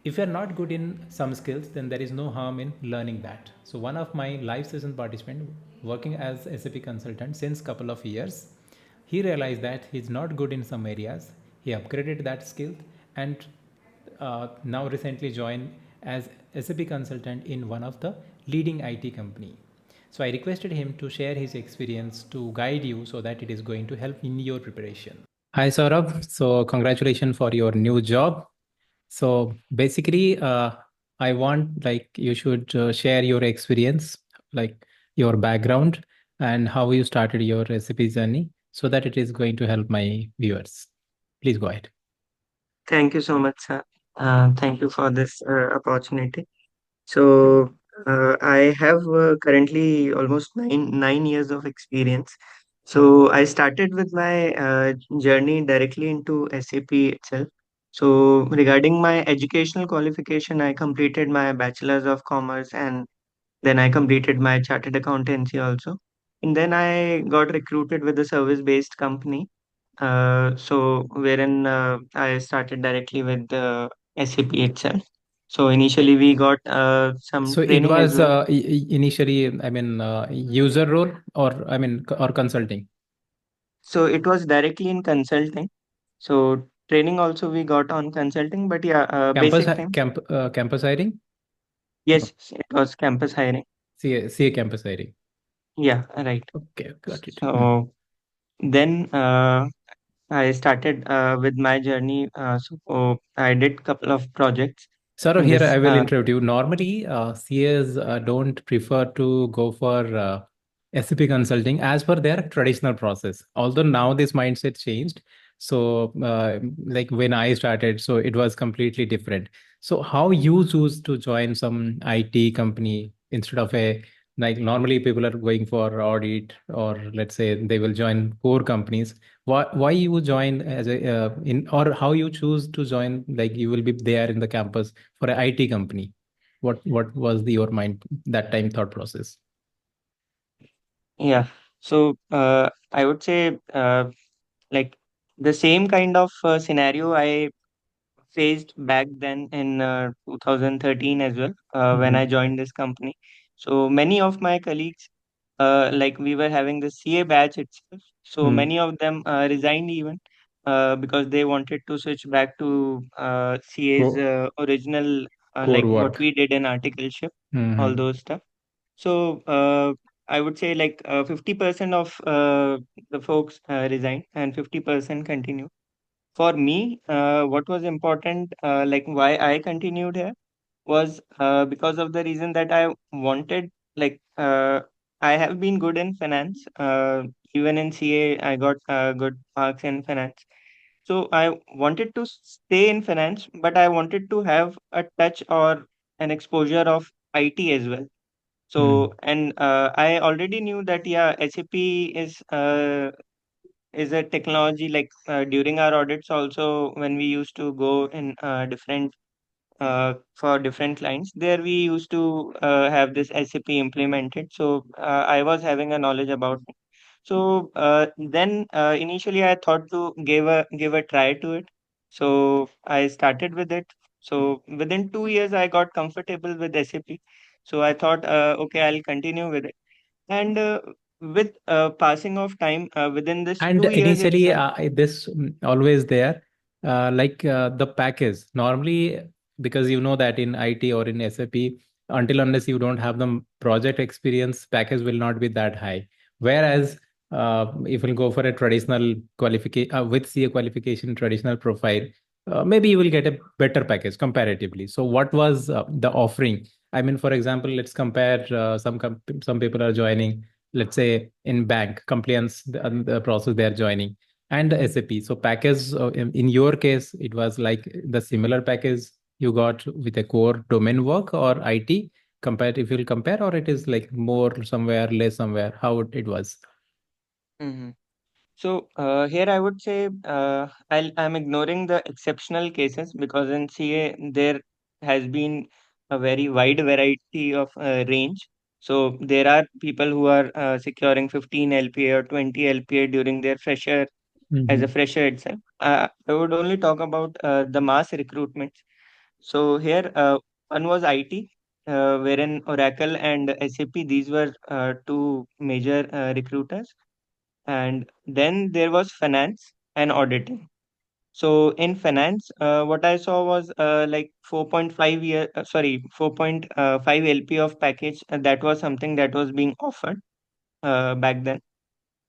If you're not good in some skills, then there is no harm in learning that. So one of my live session participant working as SAP consultant since couple of years, he realized that he's not good in some areas. He upgraded that skill and now recently joined as SAP consultant in one of the leading IT company. So I requested him to share his experience to guide you so that it is going to help in your preparation. Hi Saurabh, so congratulations for your new job. So basically, I want like you should share your experience, like your background and how you started your recipe journey, so that it is going to help my viewers. Please go ahead. Thank you so much, sir. Thank you for this opportunity. So, I have currently almost nine years of experience. So, I started with my journey directly into SAP itself. So, regarding my educational qualification, I completed my Bachelor's of Commerce and then I completed my Chartered Accountancy also. And then I got recruited with a service-based company, so wherein I started directly with SAP itself. So initially we got some So it training as was well. initially, I mean, user role or I mean, or consulting. So it was directly in consulting. So training also we got on consulting, but yeah, basic thing. Campus hiring. No, Yes, it was campus hiring. CA campus hiring. Yeah, right. Okay, got it. So then I started with my journey. So I did couple of projects Saurav, in here this. I will interrupt you. Normally, CAs don't prefer to go for SAP consulting as per their traditional process. Although now this mindset changed. So, like when I started, so it was completely different. So, how you choose to join some IT company instead of a, like normally people are going for audit, or let's say they will join core companies. Why you join as a in, or how you choose to join, like you will be there in the campus for an IT company? What was your mind that time thought process? Yeah. So I would say like the same kind of scenario I faced back then in 2013 as well when I Hmm. joined this company. So many of my colleagues, like we were having the CA batch itself. So Hmm. many of them resigned even because they wanted to switch back to CA's Core, original, core like what work. we did in articleship, all Hmm. those stuff. So I would say like 50% of the folks resigned and 50% continued. For me, what was important, like why I continued here, was because of the reason that I wanted, like, I have been good in finance. Even in CA, I got good marks in finance. So I wanted to stay in finance, but I wanted to have a touch or an exposure of IT as well. Hmm. So, and I already knew that, yeah, SAP is a technology like during our audits also when we used to go in different for different clients there we used to have this SAP implemented. So I was having a knowledge about it. So then initially I thought to give a try to it. So I started with it. So within 2 years I got comfortable with SAP. So I thought, okay, I'll continue with it. And with passing of time, within this And 2 years initially, itself. this always there, like the package. Normally, because you know that in IT or in SAP, until unless you don't have the project experience, package will not be that high. Whereas, if you go for a traditional qualification with CA qualification, traditional profile, maybe you will get a better package comparatively. So, what was the offering? I mean, for example, let's compare some people are joining, let's say in bank compliance, the process they are joining, and the SAP. So package, in your case it was like the similar package you got with a core domain work or IT, compared if you'll compare, or it is like more somewhere less somewhere, how it was? Mhm. So here I would say I'm ignoring the exceptional cases because in CA there has been a very wide variety of range. So there are people who are securing 15 LPA or 20 LPA during their fresher as a Hmm. fresher itself. I would only talk about the mass recruitment. So here, one was IT, wherein Oracle and SAP, these were two major recruiters. And then there was finance and auditing. So in finance, what I saw was like 4.5 LP of package. That was something that was being offered back then.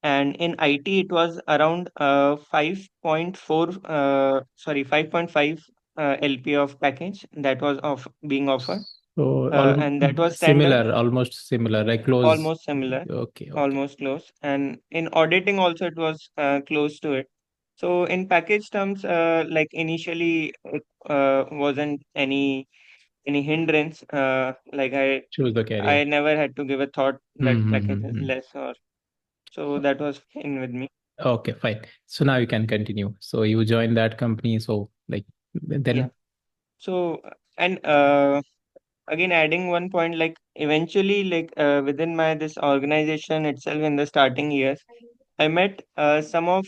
And in IT, it was around 5.5 LP of package that was being offered. So And that was standard, similar, almost similar, like close. almost similar, Okay, okay. almost close. And in auditing also, it was close to it. So in package terms, like initially, it wasn't any hindrance. Like Choose the I career. never had to give a thought that package is Mm-hmm. less, or so that was fine with me. Okay, fine. So now you can continue. So you joined that company. So like Yeah. then. So and again, adding one point, like eventually, like within my this organization itself in the starting years, I met some of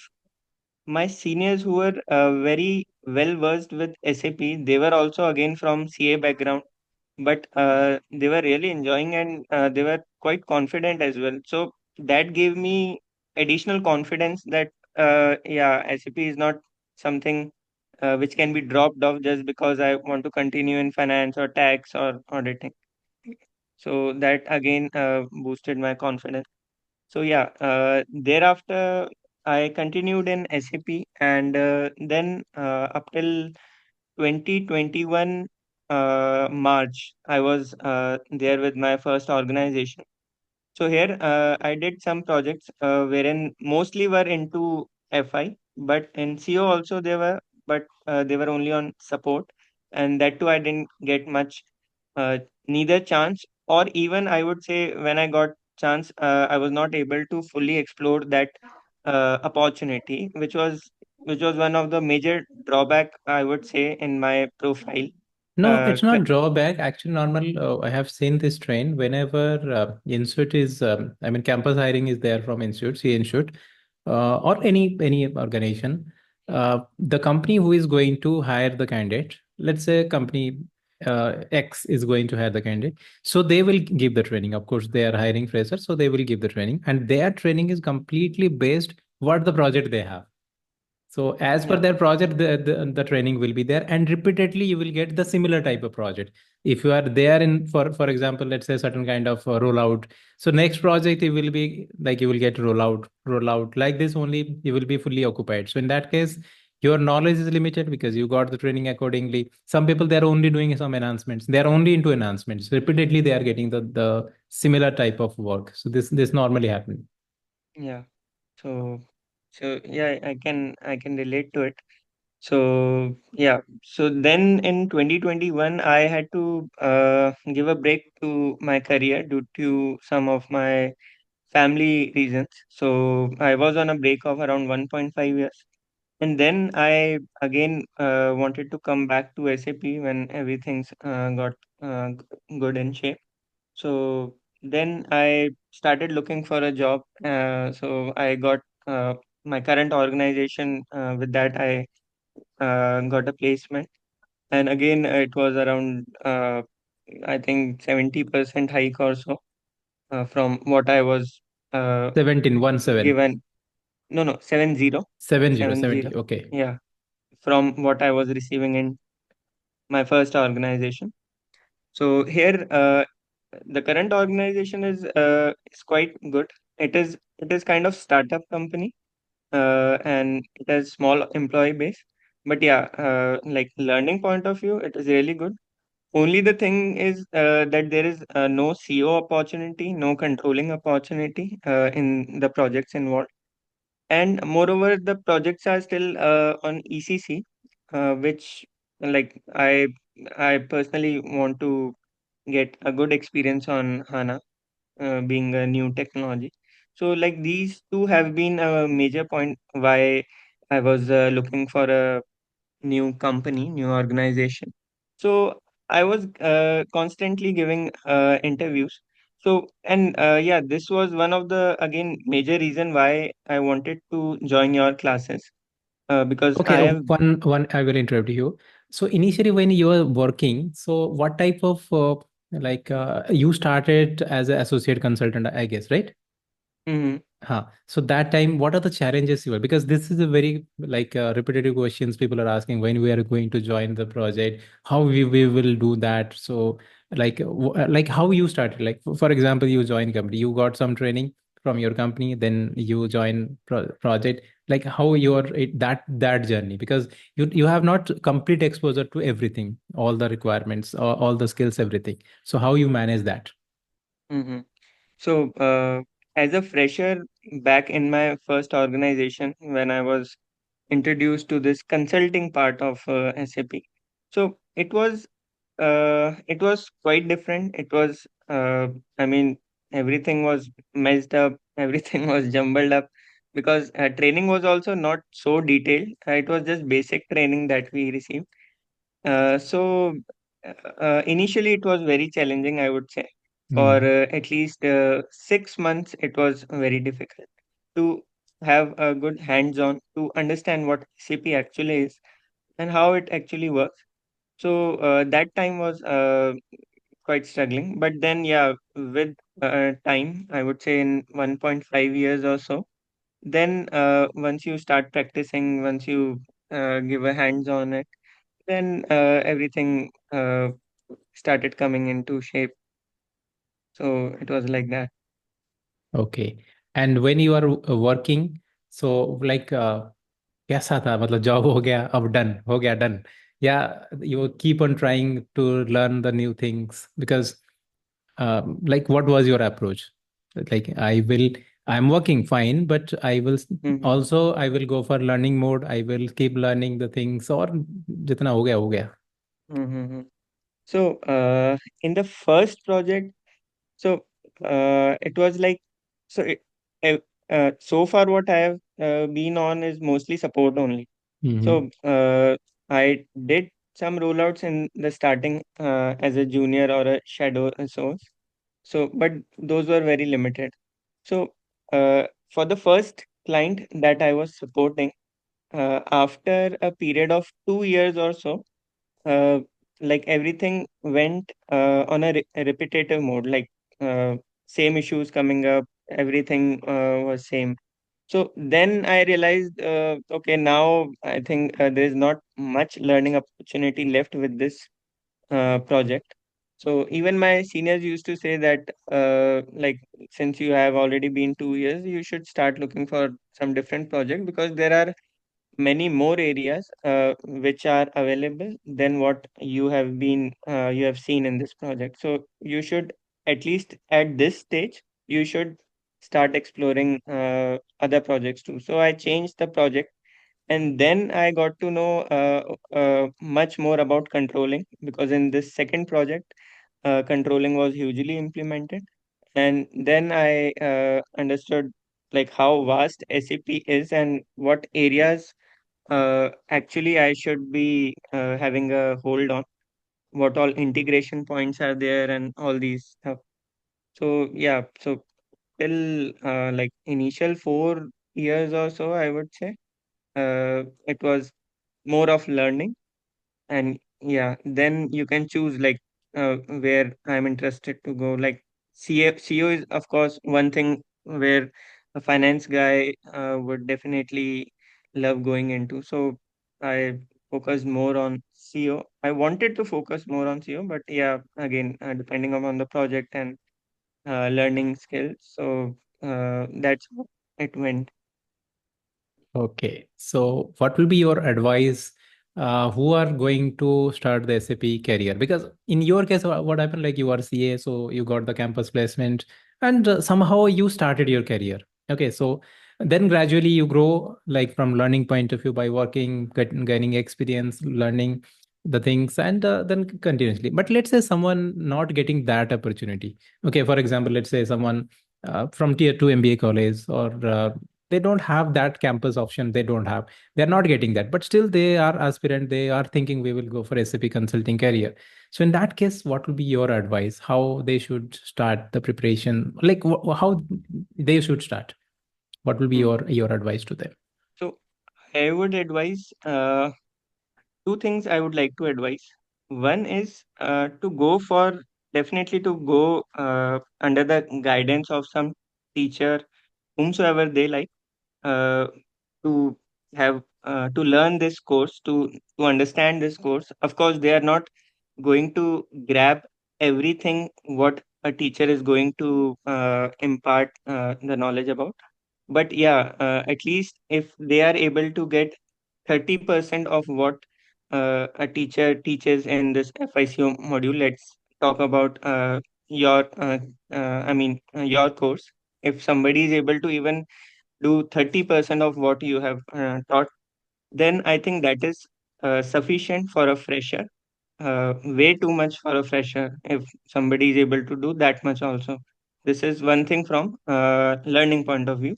my seniors who were very well versed with SAP. They were also again from CA background, but they were really enjoying, and they were quite confident as well. So that gave me additional confidence that yeah, SAP is not something which can be dropped off just because I want to continue in finance or tax or auditing. So that again boosted my confidence. So yeah, thereafter I continued in SAP, and then up till 2021 March, I was there with my first organization. So here I did some projects wherein mostly were into FI, but in CO also they were, but they were only on support, and that too I didn't get much, uh, neither chance, or even I would say when I got chance, I was not able to fully explore that opportunity, which was one of the major drawback I would say in my profile. No, Uh, it's not c- drawback. Actually, normal. I have seen this trend whenever institute is. I mean, campus hiring is there from institute, C institute, or any organization. The company who is going to hire the candidate, let's say company X is going to hire the candidate, so they will give the training. Of course, they are hiring freshers, so they will give the training, and their training is completely based what the project they have. So as per yeah, their project, the training will be there, and repeatedly you will get the similar type of project. If you are there in, for example, let's say certain kind of rollout. So next project it will be like you will get rollout like this only. You will be fully occupied. So in that case, your knowledge is limited because you got the training accordingly. Some people they are only doing some enhancements. They are only into enhancements. Repeatedly they are getting the similar type of work. So this normally happens. yeah. So yeah, I can relate to it. So yeah, so then in 2021, I had to give a break to my career due to some of my family reasons. So I was on a break of around 1.5 years. And then I again wanted to come back to SAP when everything's got good in shape. So then I started looking for a job. So I got my current organization. With that, I got a placement. And again, it was around, I think, 70% hike or so from what I was uh, 17 17 given. No, no, 70, 70 70. 70. Okay. Yeah, from what I was receiving in my first organization. So here, the current organization is quite good. It is kind of startup company, and it has small employee base. But yeah, like learning point of view, it is really good. Only the thing is that there is no CO opportunity, no controlling opportunity in the projects involved. And moreover, the projects are still on ECC, which like I personally want to get a good experience on HANA, being a new technology. So like these two have been a major point why I was looking for a new company, new organization. So I was constantly giving interviews. So and yeah, this was one of the again major reason why I wanted to join your classes because I Okay, have one I will interrupt you. So initially, when you were working, so what type of you started as an associate consultant, I guess, right? Mm-hmm. Huh. So that time, what are the challenges you were? Because this is a very repetitive questions people are asking when we are going to join the project, how we will do that. So like how you started, like for example, you join company, you got some training from your company, then you join project, like how your that journey, because you have not complete exposure to everything, all the requirements, all the skills, everything. So how you manage that? Mm-hmm. So, as a fresher back in my first organization, when I was introduced to this consulting part of SAP, so it was quite different. I mean, everything was messed up, everything was jumbled up because training was also not so detailed. It was just basic training that we received. Initially, it was very challenging, I would say. For Mhm. at least 6 months, it was very difficult to have a good hands-on to understand what CP actually is and how it actually works. So that time was quite struggling. But then, yeah, with time, I would say in 1.5 years or so, then once you start practicing, once you give a hands on it, then everything started coming into shape. So it was like that. Okay. And when you are working, so कैसा था, मतलब job हो गया अब done हो गया done, या you keep on trying to learn the new things? Because like what was your approach? Like I'm working fine, but Hmm. I will go for learning mode, I will keep learning the things, or जितना हो गया. Hmm. So in the first project, so it was like so it, uh, so far what I have been on is mostly support only. Mm-hmm. So I did some rollouts in the starting as a junior or a shadow resource. So but those were very limited. So for the first client that I was supporting, after a period of 2 years or so, uh, like everything went on a repetitive mode, like uh, same issues coming up, everything was same. So then I realized, okay, now I think there is not much learning opportunity left with this project. So even my seniors used to say that, like, since you have already been 2 years, you should start looking for some different project because there are many more areas which are available than what you have seen in this project. So you should, at least at this stage, you should start exploring other projects too. So I changed the project, and then I got to know much more about controlling, because in this second project, controlling was hugely implemented. And then I understood like how vast SAP is and what areas actually I should be having a hold on, what all integration points are there and all these stuff. So yeah, so till like initial 4 years or so, I would say it was more of learning. And yeah, then you can choose like where I'm interested to go. Like CO is of course one thing where a finance guy would definitely love going into. So I focused more on CO. I wanted to focus more on CO, but yeah, again, depending upon the project and learning skills. So that's how it went. Okay. So, what will be your advice who are going to start the SAP career? Because in your case, what happened, like you are CA, so you got the campus placement, and somehow you started your career. Okay. So, then gradually you grow, like from learning point of view, by working, gaining experience, learning the things, and then continuously. But let's say someone not getting that opportunity. Okay. For example, let's say someone from tier 2 MBA college, or they don't have that campus option, they don't have, they're not getting that, but still they are aspirant, they are thinking we will go for SAP consulting career. So in that case, what will be your advice, how they should start the preparation, like how they should start? What will be Hmm. your advice to them? So I would advise. two things I would like to advise. One is to go for definitely to go under the guidance of some teacher, whomsoever they like, uh, to have to learn this course, to understand this course. Of course, they are not going to grab everything what a teacher is going to impart the knowledge about. But yeah, at least if they are able to get 30% of what a teacher teaches in this FICO module, let's talk about your, your course. If somebody is able to even do 30% of what you have taught, then I think that is sufficient for a fresher. Way too much for a fresher if somebody is able to do that much also. This is one thing from learning point of view.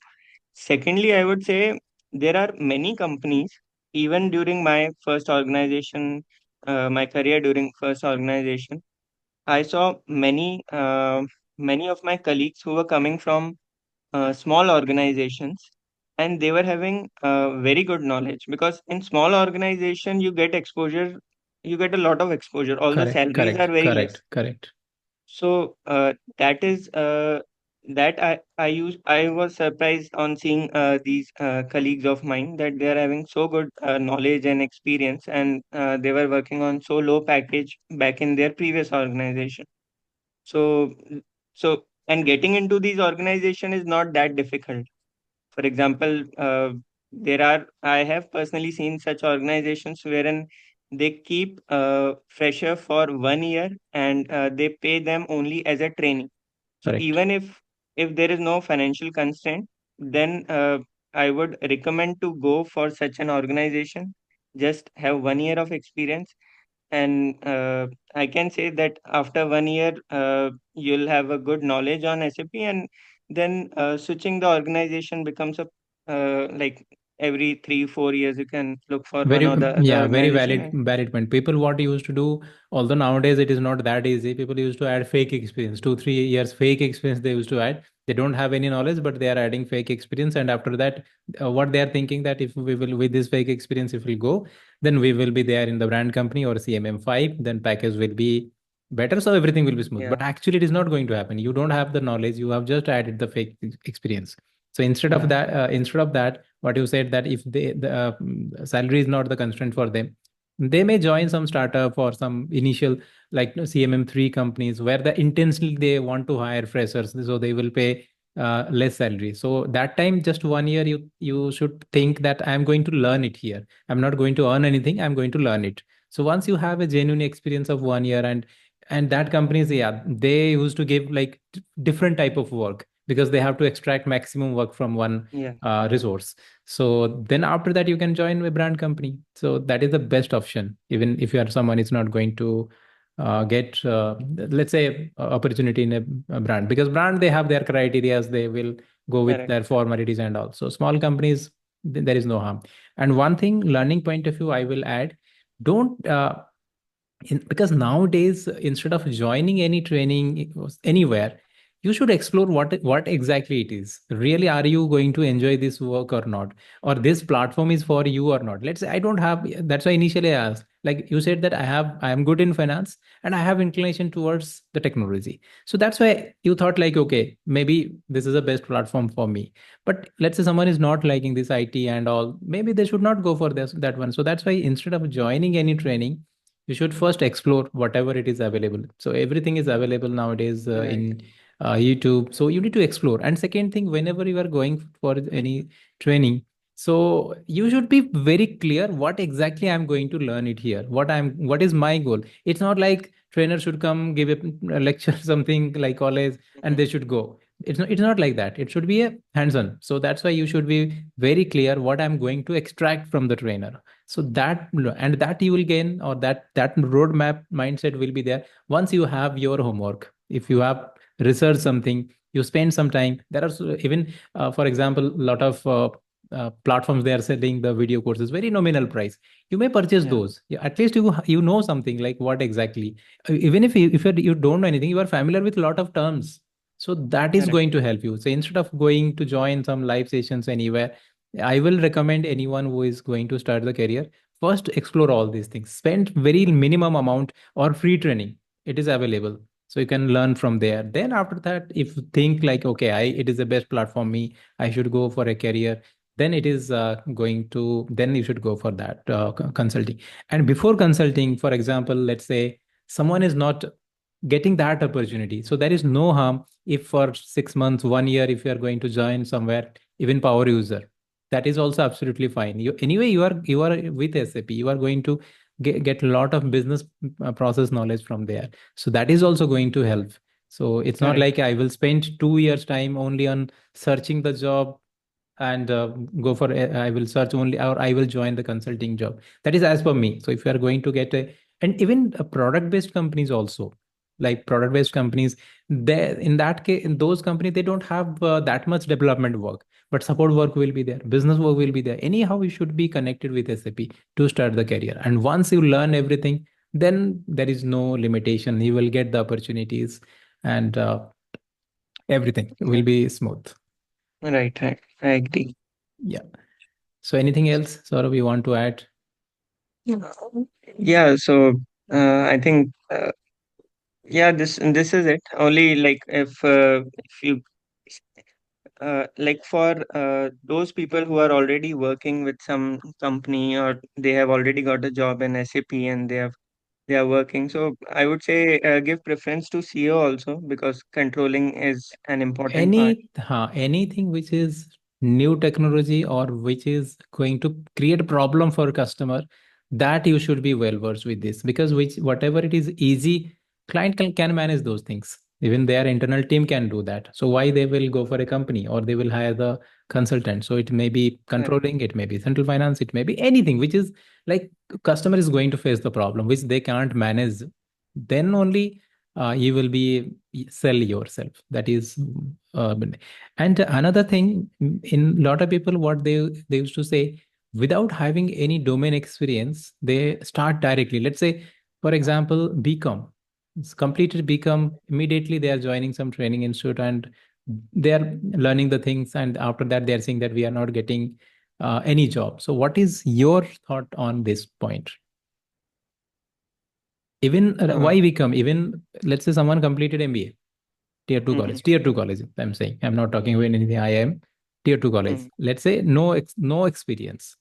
Secondly, I would say there are many companies, even during my first organization, my career during first organization, I saw many of my colleagues who were coming from small organizations, and they were having very good knowledge, because in small organization you get exposure, you get a lot of exposure, although Correct, salaries are correct, very correct, less. correct. So that is that I was surprised on seeing these colleagues of mine, that they are having so good knowledge and experience, and they were working on so low package back in their previous organization. So and getting into these organization is not that difficult. For example, I have personally seen such organizations wherein they keep fresher for 1 year, and they pay them only as a trainee. So Correct. even if there is no financial constraint, then I would recommend to go for such an organization. Just have 1 year of experience, and I can say that after 1 year, you'll have a good knowledge on SAP, and then switching the organization becomes a like every 3 4 years you can look for one Very, or the other yeah, very organization. valid, And valid point. People what used to do, although nowadays it is not that easy, people used to add fake experience, 2, 3 years fake experience they used to add. They don't have any knowledge, but they are adding fake experience. And after that, what they are thinking that if we will, with this fake experience, if we go, then we will be there in the brand company or CMM5, then package will be better. So everything will be smooth. yeah, But actually, it is not going to happen. You don't have the knowledge. You have just added the fake experience. So yeah, instead of that, what you said that if the salary is not the constraint for them, they may join some startup or some initial like CMM3 companies where the intensely they want to hire freshers, so they will pay less salary. So that time, just 1 year, you should think that I'm going to learn it here. I'm not going to earn anything. I'm going to learn it. So once you have a genuine experience of 1 year, and that companies, yeah, they used to give like different type of work because they have to extract maximum work from one yeah, resource. So then after that, you can join a brand company. So that is the best option. Even if you are someone is not going to get, let's say, opportunity in a brand, because brand they have their criterias. They will go with correct, their formalities and all. So small companies, there is no harm. And one thing, learning point of view, I will add, don't because nowadays instead of joining any training anywhere, you should explore what exactly it is. Really, are you going to enjoy this work or not, or this platform is for you or not? Let's say I don't have, that's why initially I asked, like you said that I am good in finance and I have inclination towards the technology. So that's why you thought like, okay, maybe this is the best platform for me. But let's say someone is not liking this IT and all, maybe they should not go for this that one. So that's why instead of joining any training, you should first explore whatever it is available. So everything is available nowadays right, in YouTube. So you need to explore. And second thing, whenever you are going for any training, so you should be very clear what exactly I'm going to learn it here. What is my goal? It's not like trainer should come give a lecture something like college and mhm, they should go. It's not like that. It should be a hands-on. So that's why you should be very clear what I'm going to extract from the trainer. So that, and that you will gain, or that roadmap mindset will be there once you have your homework. If you have researched something, you spend some time. There are even for example, a lot of platforms, they are selling the video courses very nominal price. You may purchase yeah, those. Yeah, at least you know something like what exactly. Even if you don't know anything, you are familiar with a lot of terms. So that is correct, going to help you. So instead of going to join some live sessions anywhere, I will recommend anyone who is going to start the career. first explore all these things, spend very minimum amount or free training, it is available, so you can learn from there. Then after that, if you think like, okay, it is the best platform me, I should go for a career, then it is going to, then you should go for that consulting. And before consulting, for example, let's say someone is not getting that opportunity, so there is no harm if for 6 months, 1 year, if you are going to join somewhere, even power user, that is also absolutely fine. You anyway, you are with SAP, you are going to get a lot of business process knowledge from there, so that is also going to help. So it's not Correct. like I will spend 2 years time only on searching the job and go for I will search only, or I will join the consulting job. That is as per me. So if you are going to get a, and even product based companies also, like product based companies, they, in that case, in those companies, they don't have that much development work, but support work will be there, business work will be there. Anyhow, you should be connected with SAP to start the career, and once you learn everything, then there is no limitation, you will get the opportunities, and everything will Yeah. be smooth. Right, right. I agree. Yeah. So anything else, Saurabh, you want to add? Yeah. Yeah, so I think yeah, this is it. Only like if you like for those people who are already working with some company, or they have already got a job in SAP and they are working. So I would say give preference to CO also, because controlling is an important part. Anything which is new technology or which is going to create a problem for customer, that you should be well versed with this, because which whatever it is easy, client can manage those things, even their internal team can do that. So why they will go for a company or they will hire the consultant? So it may be Correct. controlling, it may be central finance, it may be anything which is like customer is going to face the problem which they can't manage, then only you will be sell yourself. That is uh, and another thing, in lot of people, what they used to say, without having any domain experience, they start directly. Let's say, for example, BCom. It's completed BCom, immediately they are joining some training institute and they are learning the things. And after that, they are saying that we are not getting any job. So, what is your thought on this point? Even Uh, why BCom? Even let's say someone completed MBA, mhm, tier 2 college, I'm saying, I'm not talking about anything, I am tier 2 college, mhm, let's say no experience.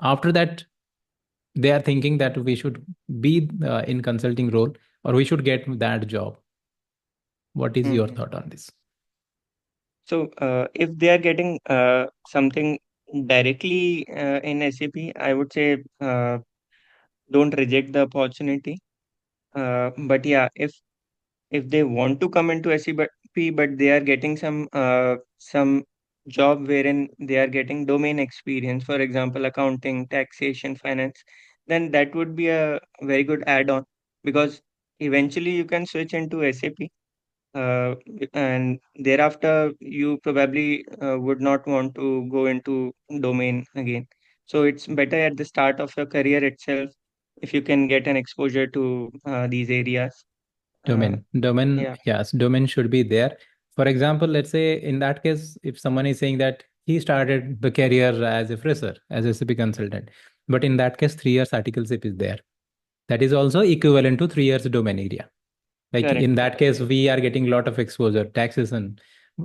After that, they are thinking that we should be in consulting role, or we should get that job. What is your mhm. thought on this? So if they are getting something directly in SAP, I would say don't reject the opportunity. But yeah, if they want to come into SAP, but they are getting some job wherein they are getting domain experience, for example, accounting, taxation, finance, then that would be a very good add-on, because eventually you can switch into SAP, uh, and thereafter you probably would not want to go into domain again. So it's better at the start of your career itself if you can get an exposure to these areas. Uh, Domain, yeah, yes, domain should be there. For example, let's say in that case, if someone is saying that he started the career as a fresher, as a CP consultant, but in that case, 3 years articleship is there. That is also equivalent to 3 years domain area. Like in correct, that case, we are getting a lot of exposure, taxation,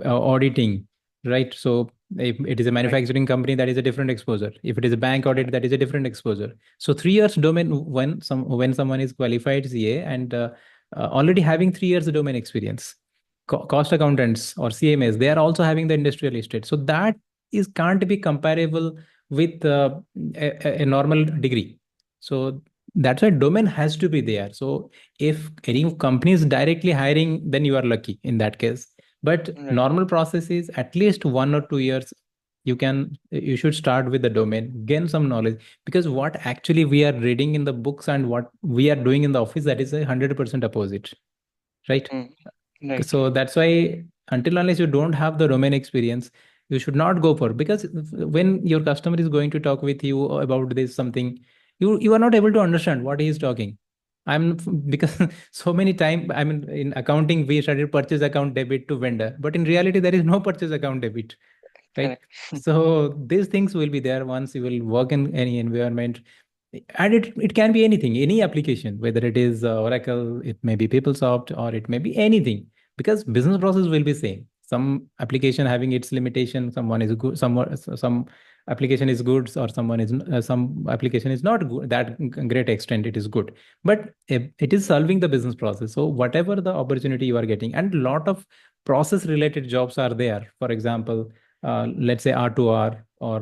auditing, right? So if it is a right. manufacturing company, that is a different exposure. If it is a bank audit, Correct. that is a different exposure. So 3 years domain, when someone is qualified CA and already having 3 years domain experience, cost accountants or CMAs, they are also having the industrial estate. So that is can't be comparable with a normal degree. So that's why domain has to be there. So if any company is directly hiring, then you are lucky in that case. But Right. normal process is at least 1 or 2 years. You should start with the domain, gain some knowledge, because what actually we are reading in the books and what we are doing in the office, that is 100% opposite, right? Mm, right. So that's why until unless you don't have the domain experience, you should not go for, because when your customer is going to talk with you about this something, you are not able to understand what he is talking. I'm because so many time, I mean, in accounting we studied purchase account debit to vendor, but in reality there is no purchase account debit, right? Correct. So these things will be there once you will work in any environment. And it can be anything, any application, whether it is Oracle, it may be PeopleSoft, or it may be anything, because business process will be same. Some application having its limitation, someone is good, some application is good, or someone is some application is not good, that great extent it is good, but it is solving the business process. So whatever the opportunity you are getting, and a lot of process related jobs are there. For example, let's say R2R, or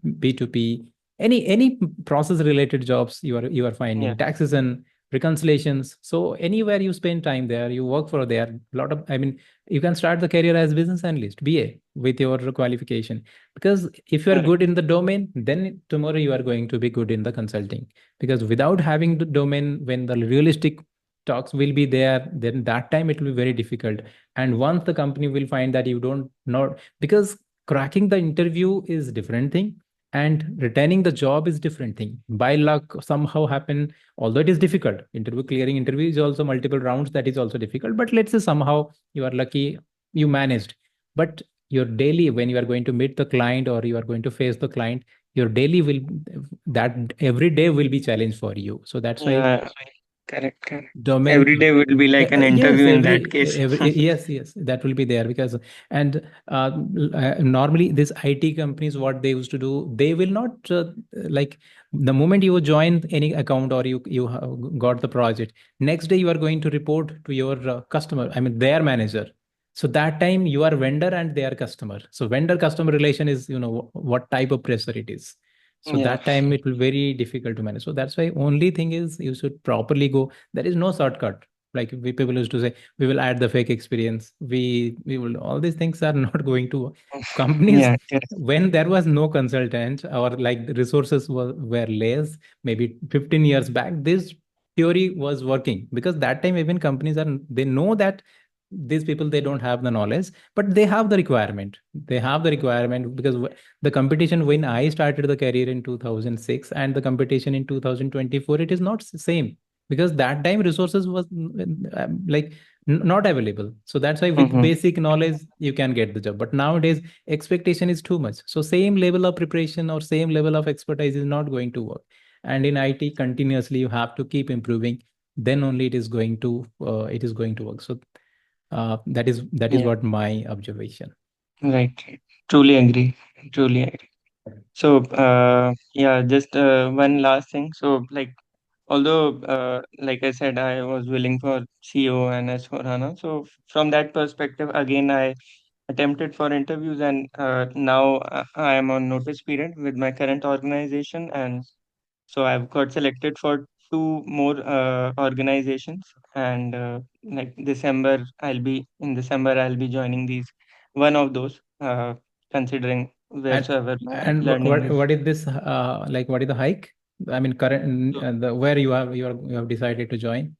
B2P, any process related jobs you are Yeah, finding, taxes and reconciliations. So anywhere you spend time there, you work for there, a lot of, I mean, you can start the career as business analyst, BA, with your qualification. Because if you are correct. good in the domain, then tomorrow you are going to be good in the consulting. Because without having the domain, when the realistic talks will be there, then that time it will be very difficult. And once the company will find that you don't know, because cracking the interview is different thing, and retaining the job is different thing. By luck somehow happen, although it is difficult. Interview, clearing interview is also multiple rounds, that is also difficult, but let's say somehow you are lucky, you managed. But your daily, when you are going to meet the client, or you are going to face the client, your daily will, that every day will be challenge for you. So that's why Yeah, correct, correct. domain. Every day will be like an Yes, interview in that case. yes, yes, that will be there. Because, and normally this IT companies, what they used to do, they will not like, the moment you join any account, or got the project, next day you are going to report to your customer, I mean their manager. So that time you are vendor and they are customer. So vendor customer relation is, what type of pressure it is. So Yeah. that time it will very difficult to manage. So that's why only thing is you should properly go. There is no shortcut. Like people used to say, we will add the fake experience. We will, all these things are not going to companies. Yeah, correct. When there was no consultant, or like the resources were less, maybe 15 years back, this theory was working, because that time even companies are, they know that these people, they don't have the knowledge, but they have the requirement. They have the requirement, because the competition when I started the career in 2006, and the competition in 2024, it is not same. Because that time resources was like not available. So that's why with Mm-hmm. basic knowledge you can get the job. But nowadays expectation is too much. So same level of preparation or same level of expertise is not going to work. And in IT, continuously you have to keep improving. Then only it is going to work. So that is Yeah, what my observation. right, right. Truly agree. Truly agree. So, yeah, just one last thing. So, like, although, like I said, I was willing for CO and S4 HANA. So, from that perspective, again, I attempted for interviews, and now I am on notice period with my current organization. And so I've got selected for two more organizations, and like December I'll be joining these one of those, considering And wheresoever my and learning is. what is this like, what is the hike? I mean, current, So, where you have decided to join?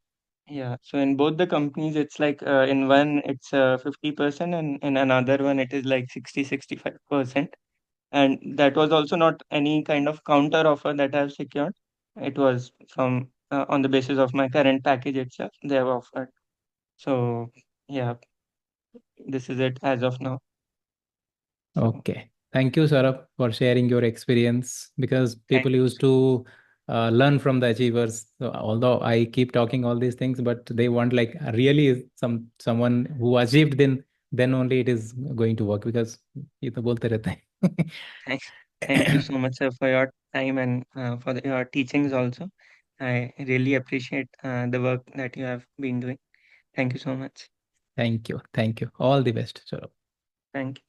yeah, so in both the companies, it's like in one it's 50%, and in another one it is like 65%. And that was also not any kind of counter offer that I've secured. It was from on the basis of my current package itself they have offered. So yeah, this is it as of now. So Okay. Thank you, Saurabh, for sharing your experience, because thank people used to learn from the achievers. So although I keep talking all these things, but they want like really someone who achieved, then only it is going to work, because ये तो बोलते रहते thank, thank you हैं. so much, sir, for your time and for your teachings also. I really appreciate the work that you have been doing. Thank you so much. Thank you. Thank you. All the best, Saurabh. Thank you.